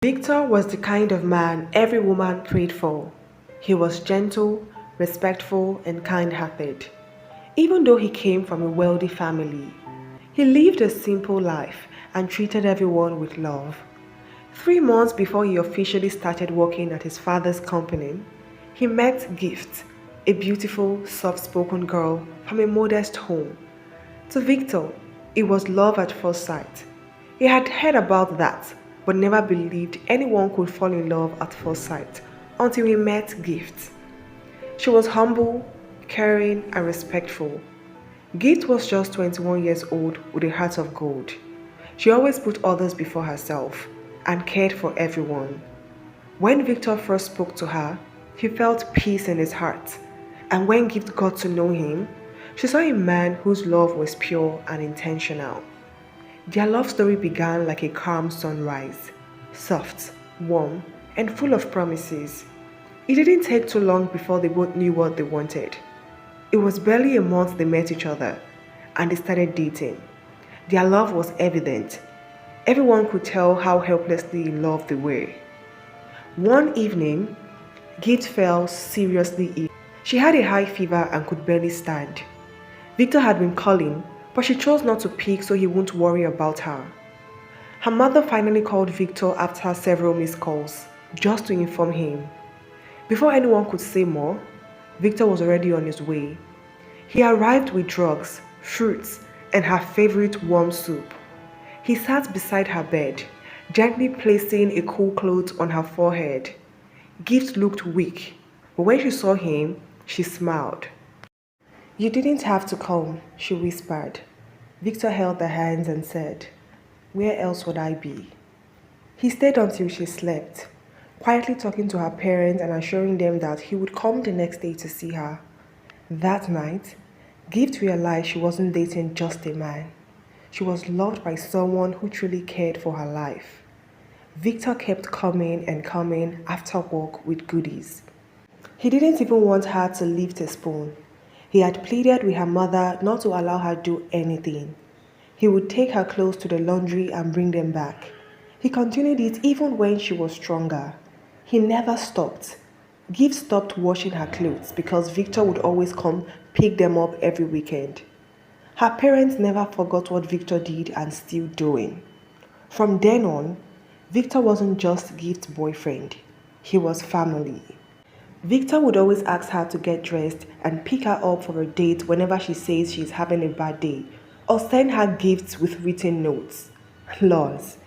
Victor was the kind of man every woman prayed for. He was gentle, respectful, and kind hearted. Even though he came from a wealthy family, he lived a simple life and treated everyone with love. 3 months before he officially started working at his father's company, he met Gift, a beautiful, soft spoken girl from a modest home. To Victor, it was love at first sight. He had heard about that, but never believed anyone could fall in love at first sight until he met Gift. She was humble, caring, and respectful. Gift was just 21 years old with a heart of gold. She always put others before herself and cared for everyone. When Victor first spoke to her, he felt peace in his heart. And when Gift got to know him, she saw a man whose love was pure and intentional. Their love story began like a calm sunrise, soft, warm, and full of promises. It didn't take too long before they both knew what they wanted. It was barely a month they met each other, and they started dating. Their love was evident. Everyone could tell how helplessly in love they were. One evening, Gift fell seriously ill. She had a high fever and could barely stand. Victor had been calling, but she chose not to pick so he wouldn't worry about her. Her mother finally called Victor after several missed calls, just to inform him. Before anyone could say more, Victor was already on his way. He arrived with drugs, fruits, and her favorite warm soup. He sat beside her bed, gently placing a cool cloth on her forehead. Gift looked weak, but when she saw him, she smiled. "You didn't have to come," she whispered. Victor held their hands and said, "Where else would I be?" He stayed until she slept, quietly talking to her parents and assuring them that he would come the next day to see her. That night, Gift realized she wasn't dating just a man. She was loved by someone who truly cared for her life. Victor kept coming and coming after work with goodies. He didn't even want her to lift a spoon. He had pleaded with her mother not to allow her do anything. He would take her clothes to the laundry and bring them back. He continued it even when she was stronger. He never stopped. Gift stopped washing her clothes because Victor would always come pick them up every weekend. Her parents never forgot what Victor did and still doing. From then on, Victor wasn't just Gift's boyfriend. He was family. Victor would always ask her to get dressed and pick her up for a date whenever she says she's having a bad day, or send her gifts with written notes. Laws,